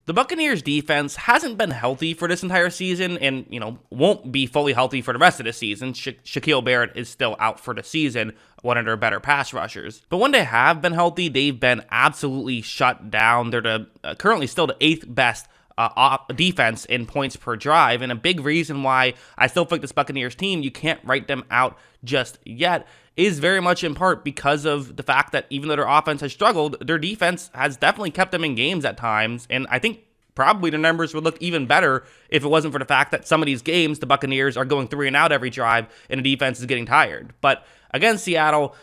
The Buccaneers defense hasn't been healthy for this entire season and, won't be fully healthy for the rest of the season. Shaquille Barrett is still out for the season, one of their better pass rushers. But when they have been healthy, they've been absolutely shut down. They're currently still the 8th best defense in points per drive, and a big reason why I still think this Buccaneers team, you can't write them out just yet, is very much in part because of the fact that even though their offense has struggled, their defense has definitely kept them in games at times, and I think probably their numbers would look even better if it wasn't for the fact that some of these games, the Buccaneers are going 3 and out every drive, and the defense is getting tired. But against Seattle,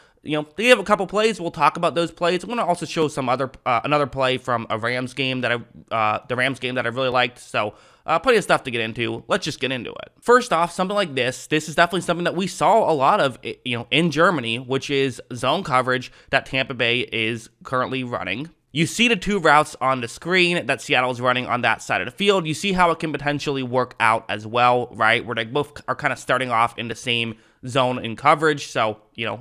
they have a couple plays. We'll talk about those plays. I'm going to also show some another play from the Rams game that I really liked. So plenty of stuff to get into. Let's just get into it. First off, something like this is definitely something that we saw a lot of, in Germany, which is zone coverage that Tampa Bay is currently running. You see the 2 routes on the screen that Seattle is running on that side of the field. You see how it can potentially work out as well, right? Where they both are kind of starting off in the same zone in coverage. So,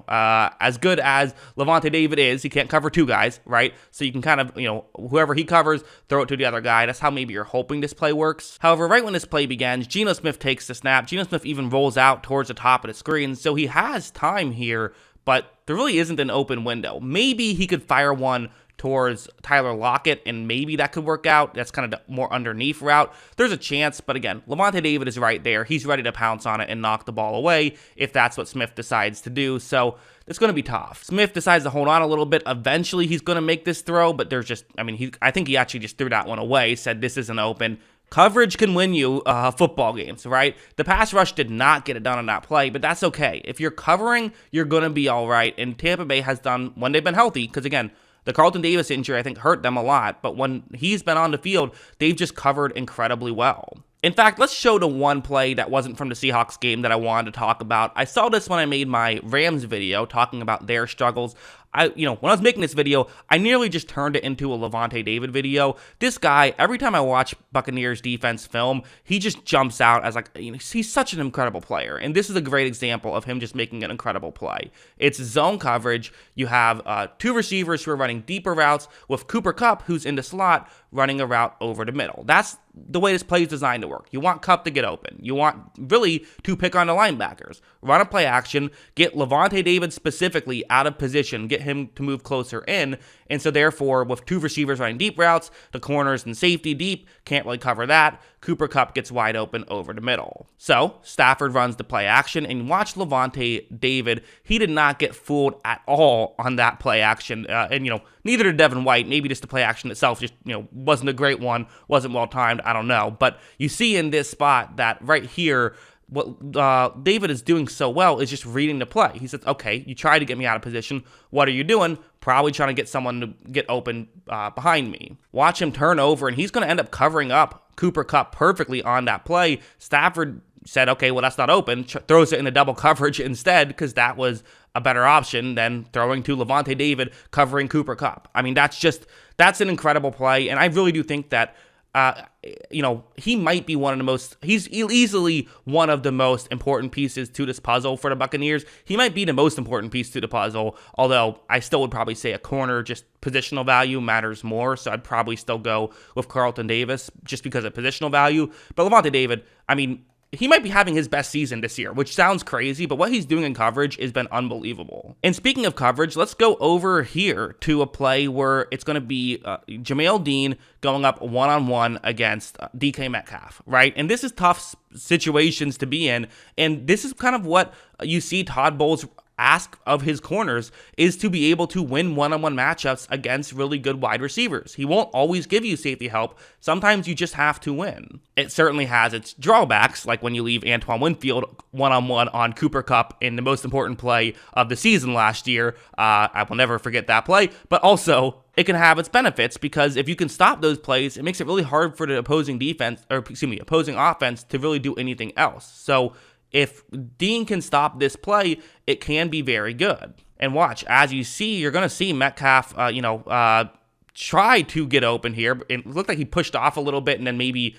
as good as Lavonte David is, he can't cover 2 guys, right? So you can kind of, whoever he covers, throw it to the other guy. That's how maybe you're hoping this play works. However, right when this play begins, Geno Smith takes the snap. Geno Smith even rolls out towards the top of the screen. So he has time here, but there really isn't an open window. Maybe he could fire one towards Tyler Lockett, and maybe that could work out. That's kind of the more underneath route. There's a chance, but again, Lavonte David is right there. He's ready to pounce on it and knock the ball away if that's what Smith decides to do. So it's going to be tough. Smith decides to hold on a little bit. Eventually, he's going to make this throw, but there's just, I think he actually just threw that one away, said this isn't open. Coverage can win you football games, right? The pass rush did not get it done on that play, but that's okay. If you're covering, you're going to be all right. And Tampa Bay has done, when they've been healthy, because again, the Carlton Davis injury, I think, hurt them a lot, but when he's been on the field, they've just covered incredibly well. In fact, let's show the one play that wasn't from the Seahawks game that I wanted to talk about. I saw this when I made my Rams video talking about their struggles. When I was making this video, I nearly just turned it into a Lavonte David video. This guy, every time I watch Buccaneers defense film, he just jumps out as he's such an incredible player. And this is a great example of him just making an incredible play. It's zone coverage. You have 2 receivers who are running deeper routes with Cooper Kupp, who's in the slot, running a route over the middle. That's the way this play is designed to work. You want Kupp to get open. You want really to pick on the linebackers. Run a play action, get Lavonte David specifically out of position, get him to move closer in, and so therefore, with 2 receivers running deep routes, the corners and safety deep, can't really cover that. Cooper Kupp gets wide open over the middle. So, Stafford runs the play action, and watch Lavonte David. He did not get fooled at all on that play action, and neither did Devin White. Maybe just the play action itself just, wasn't a great one, wasn't well timed, I don't know. But you see in this spot that right here, what David is doing so well is just reading the play. He says, okay, you tried to get me out of position. What are you doing? Probably trying to get someone to get open behind me. Watch him turn over, and he's going to end up covering up Cooper Kupp perfectly on that play. Stafford said, okay, well, that's not open. Throws it in the double coverage instead because that was a better option than throwing to Lavonte David covering Cooper Kupp. That's an incredible play, and I really do think that he might be he's easily one of the most important pieces to this puzzle for the Buccaneers. He might be the most important piece to the puzzle, although I still would probably say a corner, just positional value matters more, so I'd probably still go with Carlton Davis just because of positional value. But Lavonte David, he might be having his best season this year, which sounds crazy, but what he's doing in coverage has been unbelievable. And speaking of coverage, let's go over here to a play where it's going to be Jamel Dean going up one-on-one against DK Metcalf, right? And this is tough situations to be in, and this is kind of what you see Todd Bowles ask of his corners, is to be able to win one-on-one matchups against really good wide receivers. He won't always give you safety help. Sometimes you just have to win. It certainly has its drawbacks, like when you leave Antoine Winfield one-on-one on Cooper Kupp in the most important play of the season last year. I will never forget that play, but also it can have its benefits because if you can stop those plays, it makes it really hard for the opposing offense to really do anything else. So if Dean can stop this play, it can be very good. And watch, as you see, you're going to see Metcalf, try to get open here. It looked like he pushed off a little bit, and then maybe,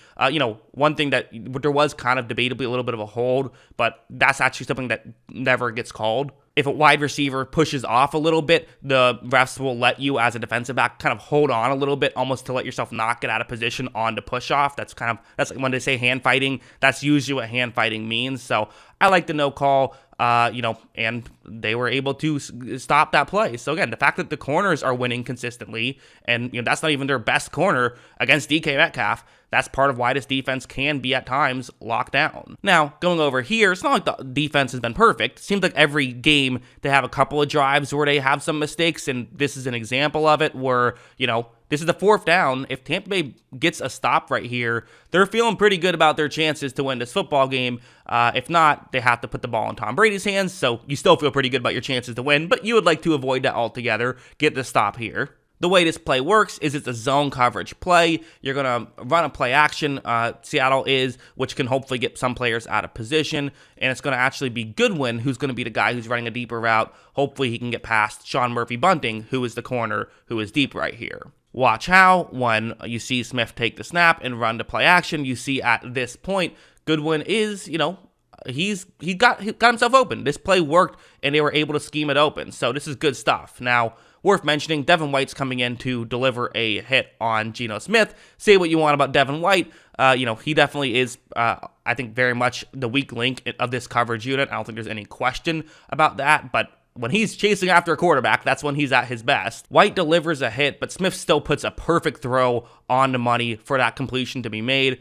one thing that there was kind of debatably a little bit of a hold, but that's actually something that never gets called. if a wide receiver pushes off a little bit, the refs will let you, as a defensive back, kind of hold on a little bit, almost to let yourself not get out of position on the push off. That's like when they say hand fighting, that's usually what hand fighting means. So I like the no call, and they were able to stop that play. So again, the fact that the corners are winning consistently, and that's not even their best corner against DK Metcalf, that's part of why this defense can be at times locked down. Now, going over here, it's not like the defense has been perfect. It seems like every game they have a couple of drives where they have some mistakes, and this is an example of it where, this is the 4th down. If Tampa Bay gets a stop right here, they're feeling pretty good about their chances to win this football game. If not, they have to put the ball in Tom Brady's hands, so you still feel pretty good about your chances to win, but you would like to avoid that altogether. Get the stop here. The way this play works is it's a zone coverage play. You're going to run a play action, Seattle is, which can hopefully get some players out of position, and it's going to actually be Goodwin who's going to be the guy who's running a deeper route. Hopefully he can get past Sean Murphy-Bunting, who is the corner who is deep right here. Watch how, when you see Smith take the snap and run the play action, you see at this point, Goodwin is, he got himself open. This play worked, and they were able to scheme it open. So this is good stuff. Now, worth mentioning, Devin White's coming in to deliver a hit on Geno Smith. Say what you want about Devin White. He definitely is, I think, very much the weak link of this coverage unit. I don't think there's any question about that, but when he's chasing after a quarterback, that's when he's at his best. White delivers a hit, but Smith still puts a perfect throw on the money for that completion to be made.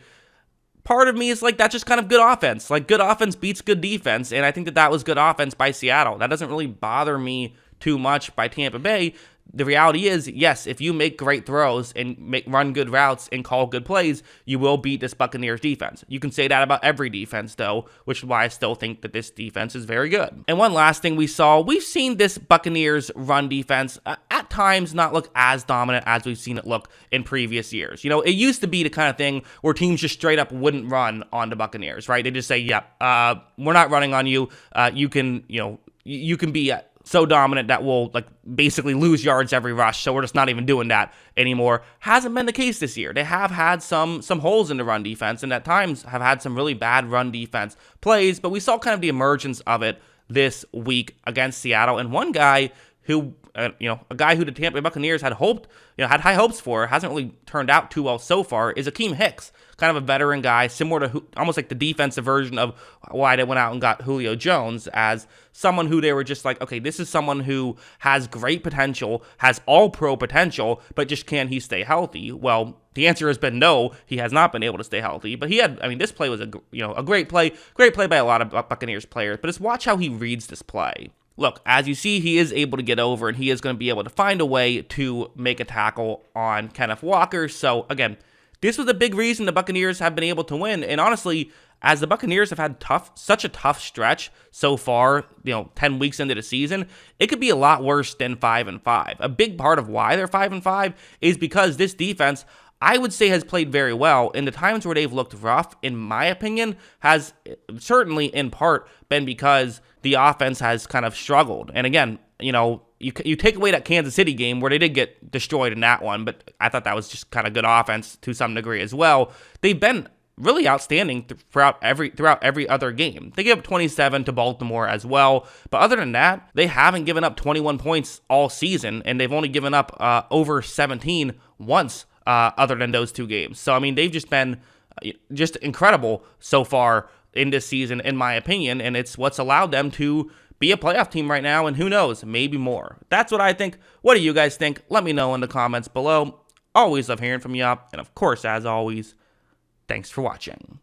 Part of me is like, that's just kind of good offense. Like, good offense beats good defense, and I think that was good offense by Seattle. That doesn't really bother me too much by Tampa Bay. The reality is, yes, if you make great throws and run good routes and call good plays, you will beat this Buccaneers defense. You can say that about every defense, though, which is why I still think that this defense is very good. And one last thing we've seen this Buccaneers run defense at times not look as dominant as we've seen it look in previous years. It used to be the kind of thing where teams just straight up wouldn't run on the Buccaneers, right? They just say, we're not running on you. You can be so dominant that we'll basically lose yards every rush, so we're just not even doing that anymore. Hasn't been the case this year. They have had some holes in the run defense, and at times have had some really bad run defense plays, but we saw kind of the emergence of it this week against Seattle, and one guy who, a guy who the Tampa Bay Buccaneers had high hopes for, hasn't really turned out too well so far, is Akeem Hicks. Kind of a veteran guy, similar to almost like the defensive version of why they went out and got Julio Jones, as someone who they were just like, okay, this is someone who has great potential, has all-pro potential, but just can he stay healthy? Well, the answer has been no, he has not been able to stay healthy, but this play was a great play by a lot of Buccaneers players, but just watch how he reads this play. Look, as you see, he is able to get over, and he is going to be able to find a way to make a tackle on Kenneth Walker. So, again, this was a big reason the Buccaneers have been able to win. And honestly, as the Buccaneers have had such a tough stretch so far, 10 weeks into the season, it could be a lot worse than 5-5. A big part of why they're 5-5 is because this defense, I would say, has played very well. In the times where they've looked rough, in my opinion, has certainly in part been because the offense has kind of struggled. And again, you take away that Kansas City game where they did get destroyed in that one, but I thought that was just kind of good offense to some degree as well. They've been really outstanding throughout every other game. They gave up 27 to Baltimore as well, but other than that, they haven't given up 21 points all season, and they've only given up over 17 once, other than those two games. So, they've just been just incredible so far in this season, in my opinion, and it's what's allowed them to be a playoff team right now, and who knows, maybe more. That's what I think. What do you guys think? Let me know in the comments below. Always love hearing from you, and of course, as always, thanks for watching.